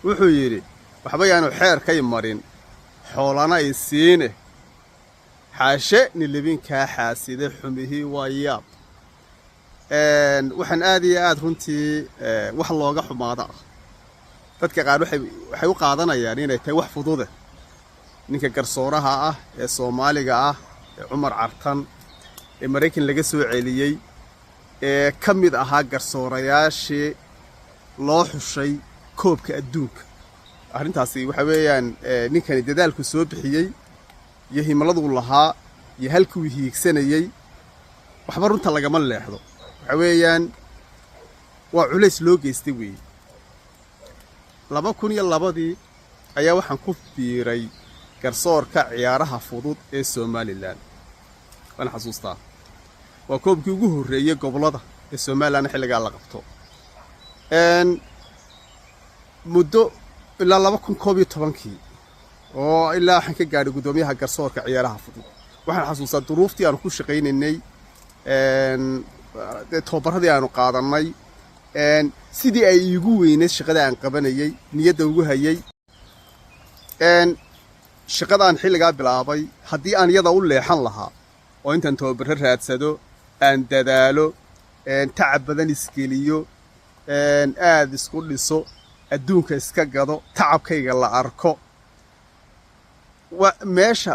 wuxuu yidhi waxba yaanu xeer ka marin xoolana ay siine xaashe nilibinkaa xaaside xumihii waa yaab. waxaan aad iyo aad runtii wax looga xumaada ah. dadka qaar waxay u qaadanayaan inay tahay wax fudude. ninka garsooraha ah ee Soomaaliga ah ee Cumar Cartan ee Mareykan laga soo celiyay ee ka mid ahaa garsoorayaashii loo xushay koobka adduunka. arrintaasi waxa weeyaan ninkani dadaalku soo bixiyay iyo himiladu lahaa iyo halkuu hiigsanayay waxba runta lagama leexdo. waxa weeyaan waa culays loo geystay weey. 2002 ayaa waxaan ku fiiray garsoorka ciyaaraha fudud ee Somaliland. waan xasuustaa waa koobkii ugu horeeyay gobolada ee Somaliland xilliga la qabto. muddo ilaa 2011 oo ilaa waxaan ka gaadhay gudoomiyaha garsoorka ciyaaraha fudud. waxaan xasuustaa duruuftii aan ku shaqaynaynay tababaradii aanu qaadanay sidii ay iigu weyneed shaqada aan qabanayay niyadda ugu hayay. shaqadaan xilligaa bilaabay haddii aan iyada u leexan lahaa oo intaan tababaro raadsado aan dadaalo tacab badan isgeliyo aad isku dhiso adduunka iska gado tacabkayga la arko meesha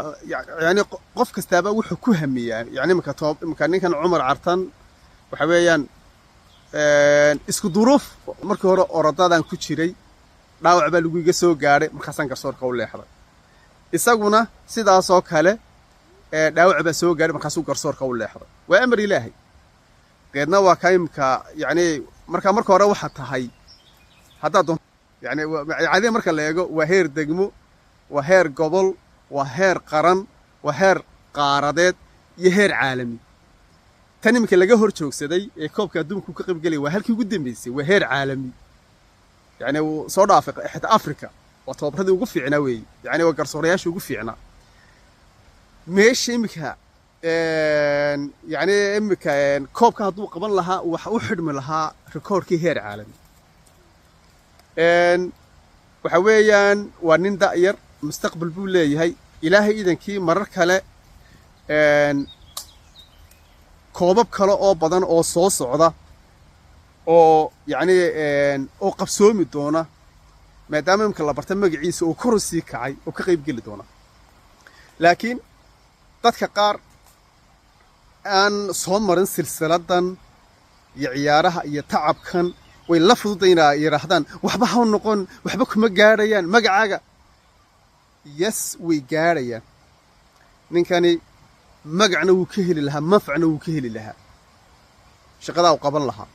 yani qof kastaaba wuxuu ku hamiyaa. yani marka ninkan Cumar Cartan waxa weeyaan isku duruuf markii hore orodadaan ku jiray dhaawac baa lagu iga soo gaaray markaasaan garsoorka u leexday. isaguna sidaas oo kale dhaawac baa soo gaaray markaasuu garsoorka u leexday. waa amar Ilaahay. geedna waa kaymka yani marka hore waxa tahay haddaad yani caadi marka la eego waa heer degmo waa heer gobol waa heer qaran waa heer qaaradeed iyo heer caalami. tan imika laga hor joogsaday ee koobka adduunku ka qayb galay waa halkii ugu dambeysay waa heer caalami. yani soo dhaafay xitaa Afrika waa tababaradii ugu fiicnaa weeye. yani waa garsoorayaashii ugu fiicnaa meesha imika yani imika koobka hadduu qaban lahaa waxa u xidhmi lahaa rikoorkii heer caalami. waxa weeyaan waa nin da'yar mustaqbal buu leeyahay. ilaahay idankii marar kale koobab kale oo badan oo soo socda oo yani oo qabsoomi doona maadaama imka la barta magaciisa oo kor u sii kacay oo ka qayb geli doona. laakiin dadka qaar aan soo marin silsiladan iyo ciyaaraha iyo tacabkan way la fududaynaa yiraahdaan waxba ha noqon waxba kuma gaarayaan magacaaga. yes way gaarayaan. ninkani magacna wuu ka heli lahaa manfacna wuu ka heli lahaa shaqadaa uu qaban lahaa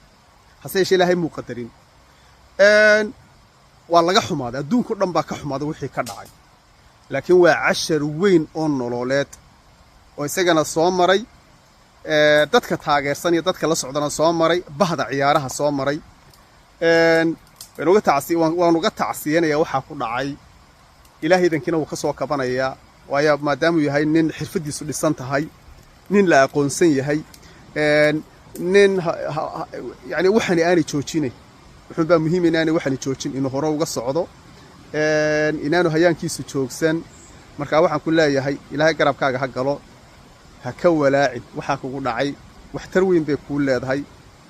hase yeeshee Ilaahay muu qadarin. waa laga xumaaday adduunka dhan baa ka xumaaday wixii ka dhacay. laakiin waa cashar weyn oo nololeed oo isagana soo maray dadka taageersan iyo dadka la socdana soo maray bahda ciyaaraha soo maray. waan uga tacsiyanayaa waxaa ku dhacay. Ilaahay idankina wuu ka soo kabanayaa waayo maadaama uu yahay nin xirfadiisu dhisan tahay nin la aqoonsan yahay nin yani waxaan aanay joojinay. wuxuu baa muhiim inaanay waxaan joojin inuu hore uga socdo inaanu hayaankiisu joogsan. marka waxaan ku leeyahay Ilaahay garabkaaga ha galo ha ka walaacin waxa kugu dhacay waxtar weyn bay ku leedahay.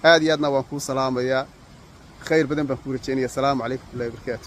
aad iyo aadna waan ku salaamayaa khayr badan baan ku rajaynayaa. Assalaamu calaykum wa rahmatullahi wa barakaatuh.